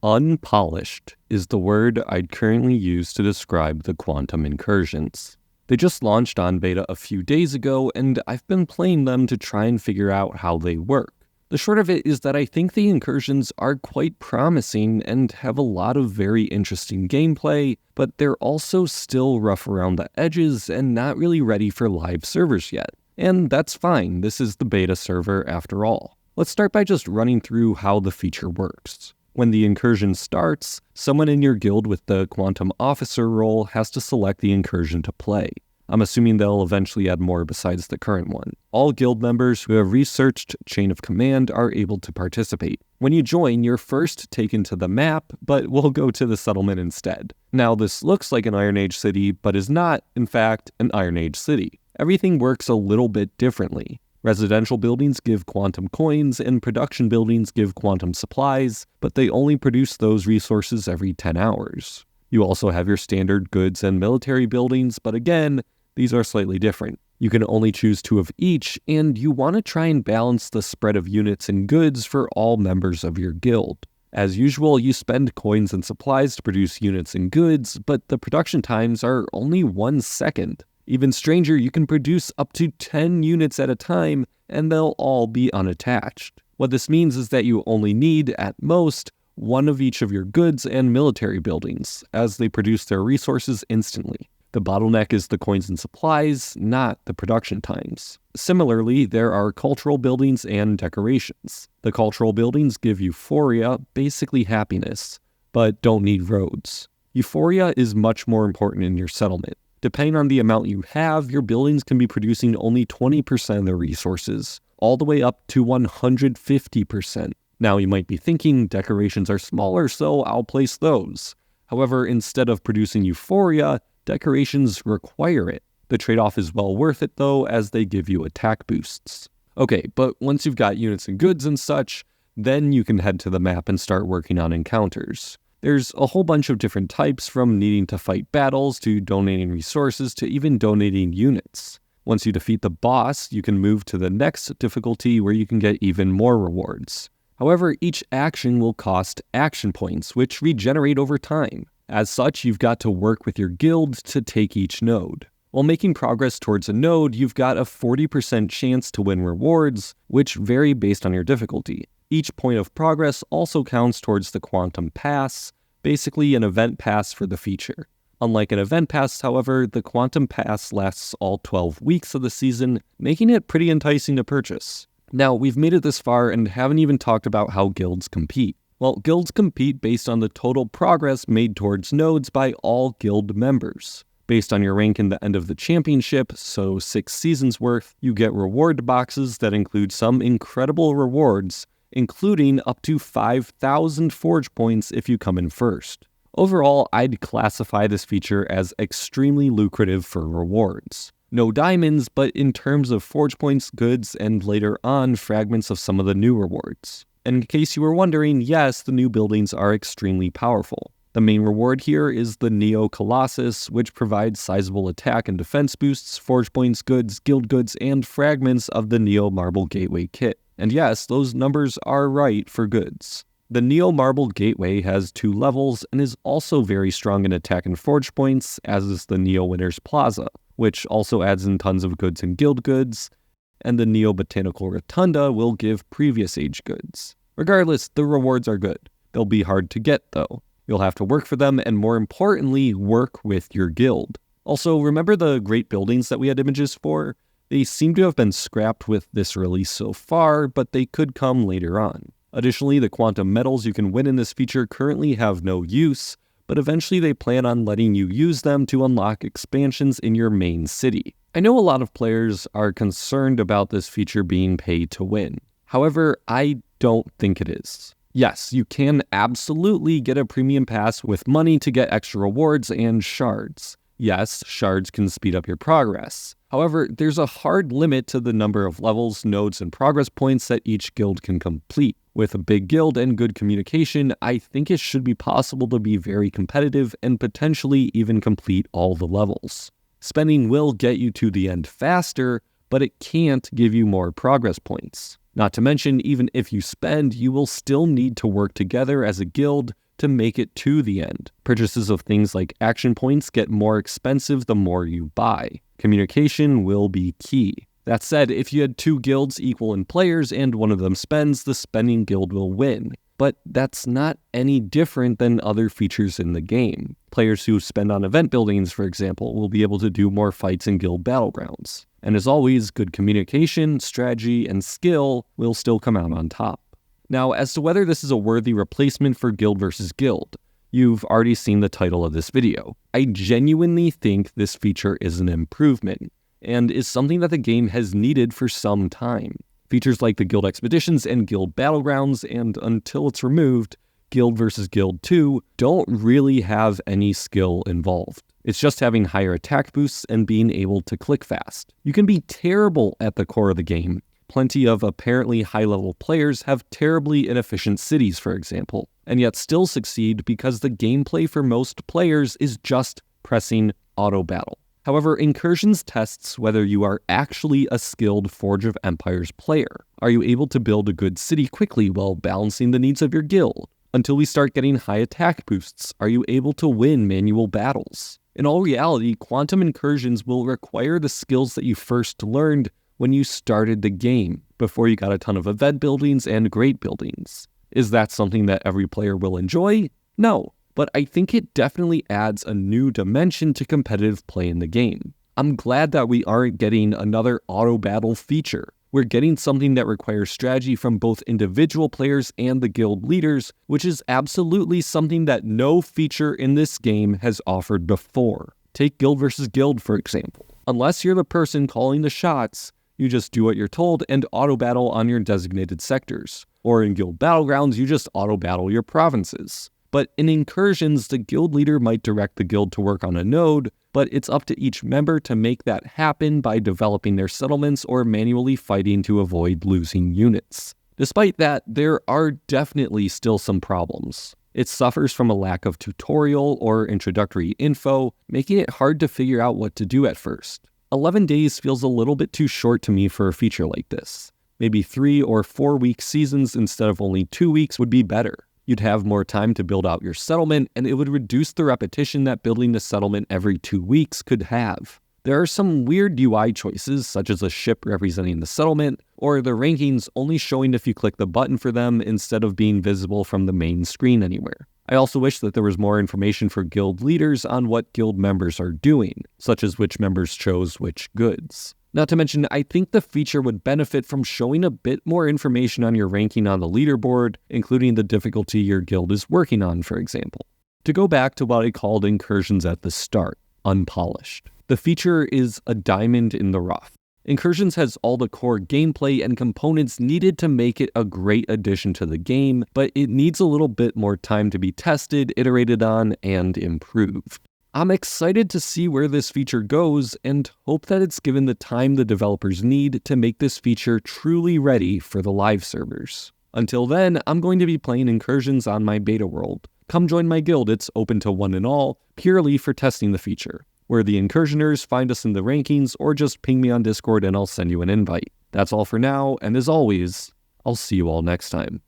Unpolished is the word I'd currently use to describe the Quantum Incursions. They just launched on beta a few days ago, and I've been playing them to try and figure out how they work. The short of it is that I think the Incursions are quite promising and have a lot of very interesting gameplay, but they're also still rough around the edges and not really ready for live servers yet. And that's fine, this is the beta server after all. Let's start by just running through how the feature works. When the incursion starts, someone in your guild with the Quantum Officer role has to select the incursion to play. I'm assuming they'll eventually add more besides the current one. All guild members who have researched Chain of Command are able to participate. When you join, you're first taken to the map, but we'll go to the settlement instead. Now, this looks like an Iron Age city, but is not, in fact, an Iron Age city. Everything works a little bit differently. Residential buildings give quantum coins, and production buildings give quantum supplies, but they only produce those resources every 10 hours. You also have your standard goods and military buildings, but again, these are slightly different. You can only choose 2 of each, and you want to try and balance the spread of units and goods for all members of your guild. As usual, you spend coins and supplies to produce units and goods, but the production times are only 1 second. Even stranger, you can produce up to 10 units at a time, and they'll all be unattached. What this means is that you only need, at most, 1 of each of your goods and military buildings, as they produce their resources instantly. The bottleneck is the coins and supplies, not the production times. Similarly, there are cultural buildings and decorations. The cultural buildings give euphoria, basically happiness, but don't need roads. Euphoria is much more important in your settlement. Depending on the amount you have, your buildings can be producing only 20% of their resources, all the way up to 150%. Now you might be thinking decorations are smaller, so I'll place those. However, instead of producing euphoria, decorations require it. The trade-off is well worth it though, as they give you attack boosts. Okay, but once you've got units and goods and such, then you can head to the map and start working on encounters. There's a whole bunch of different types, from needing to fight battles, to donating resources, to even donating units. Once you defeat the boss, you can move to the next difficulty where you can get even more rewards. However, each action will cost action points, which regenerate over time. As such, you've got to work with your guild to take each node. While making progress towards a node, you've got a 40% chance to win rewards, which vary based on your difficulty. Each point of progress also counts towards the Quantum Pass, basically an event pass for the feature. Unlike an event pass, however, the Quantum Pass lasts all 12 weeks of the season, making it pretty enticing to purchase. Now, we've made it this far and haven't even talked about how guilds compete. Well, guilds compete based on the total progress made towards nodes by all guild members. Based on your rank in the end of the championship, so 6 seasons worth, you get reward boxes that include some incredible rewards, including up to 5,000 forge points if you come in first. Overall, I'd classify this feature as extremely lucrative for rewards. No diamonds, but in terms of forge points, goods, and later on, fragments of some of the new rewards. And in case you were wondering, yes, the new buildings are extremely powerful. The main reward here is the Neo Colossus, which provides sizable attack and defense boosts, forge points, goods, guild goods, and fragments of the Neo Marble Gateway kit. And yes, those numbers are right for goods. The Neo Marble Gateway has 2 levels and is also very strong in attack and forge points, as is the Neo Winners Plaza, which also adds in tons of goods and guild goods, and the Neo Botanical Rotunda will give previous age goods. Regardless, the rewards are good. They'll be hard to get though. You'll have to work for them, and more importantly, work with your guild. Also, remember the great buildings that we had images for? They seem to have been scrapped with this release so far, but they could come later on. Additionally, the quantum medals you can win in this feature currently have no use, but eventually they plan on letting you use them to unlock expansions in your main city. I know a lot of players are concerned about this feature being pay to win. However, I don't think it is. Yes, you can absolutely get a premium pass with money to get extra rewards and shards. Yes, shards can speed up your progress. However, there's a hard limit to the number of levels, nodes, and progress points that each guild can complete. With a big guild and good communication, I think it should be possible to be very competitive and potentially even complete all the levels. Spending will get you to the end faster, but it can't give you more progress points. Not to mention, even if you spend, you will still need to work together as a guild to make it to the end. Purchases of things like action points get more expensive the more you buy. Communication will be key. That said, if you had 2 guilds equal in players and one of them spends, the spending guild will win. But that's not any different than other features in the game. Players who spend on event buildings, for example, will be able to do more fights in guild battlegrounds. And as always, good communication, strategy, and skill will still come out on top. Now, as to whether this is a worthy replacement for guild versus guild, you've already seen the title of this video. I genuinely think this feature is an improvement, and is something that the game has needed for some time. Features like the guild expeditions and guild battlegrounds, and until it's removed, guild versus guild 2 don't really have any skill involved. It's just having higher attack boosts and being able to click fast. You can be terrible at the core of the game. Plenty of apparently high-level players have terribly inefficient cities, for example, and yet still succeed because the gameplay for most players is just pressing auto battle. However, Incursions tests whether you are actually a skilled Forge of Empires player. Are you able to build a good city quickly while balancing the needs of your guild? Until we start getting high attack boosts, are you able to win manual battles? In all reality, Quantum Incursions will require the skills that you first learned when you started the game, before you got a ton of event buildings and great buildings. Is that something that every player will enjoy? No. But I think it definitely adds a new dimension to competitive play in the game. I'm glad that we aren't getting another auto battle feature. We're getting something that requires strategy from both individual players and the guild leaders, which is absolutely something that no feature in this game has offered before. Take guild versus guild, for example. Unless you're the person calling the shots, you just do what you're told and auto battle on your designated sectors. Or in guild battlegrounds, you just auto battle your provinces. But in Incursions, the guild leader might direct the guild to work on a node, but it's up to each member to make that happen by developing their settlements or manually fighting to avoid losing units. Despite that, there are definitely still some problems. It suffers from a lack of tutorial or introductory info, making it hard to figure out what to do at first. 11 days feels a little bit too short to me for a feature like this. Maybe 3 or 4 week seasons instead of only 2 weeks would be better. You'd have more time to build out your settlement, and it would reduce the repetition that building a settlement every 2 weeks could have. There are some weird UI choices, such as a ship representing the settlement, or the rankings only showing if you click the button for them instead of being visible from the main screen anywhere. I also wish that there was more information for guild leaders on what guild members are doing, such as which members chose which goods. Not to mention, I think the feature would benefit from showing a bit more information on your ranking on the leaderboard, including the difficulty your guild is working on, for example. To go back to what I called Incursions at the start, unpolished. The feature is a diamond in the rough. Incursions has all the core gameplay and components needed to make it a great addition to the game, but it needs a little bit more time to be tested, iterated on, and improved. I'm excited to see where this feature goes and hope that it's given the time the developers need to make this feature truly ready for the live servers. Until then, I'm going to be playing Incursions on my beta world. Come join my guild, it's open to one and all, purely for testing the feature. We're the Incursioners, find us in the rankings, or just ping me on Discord and I'll send you an invite. That's all for now, and as always, I'll see you all next time.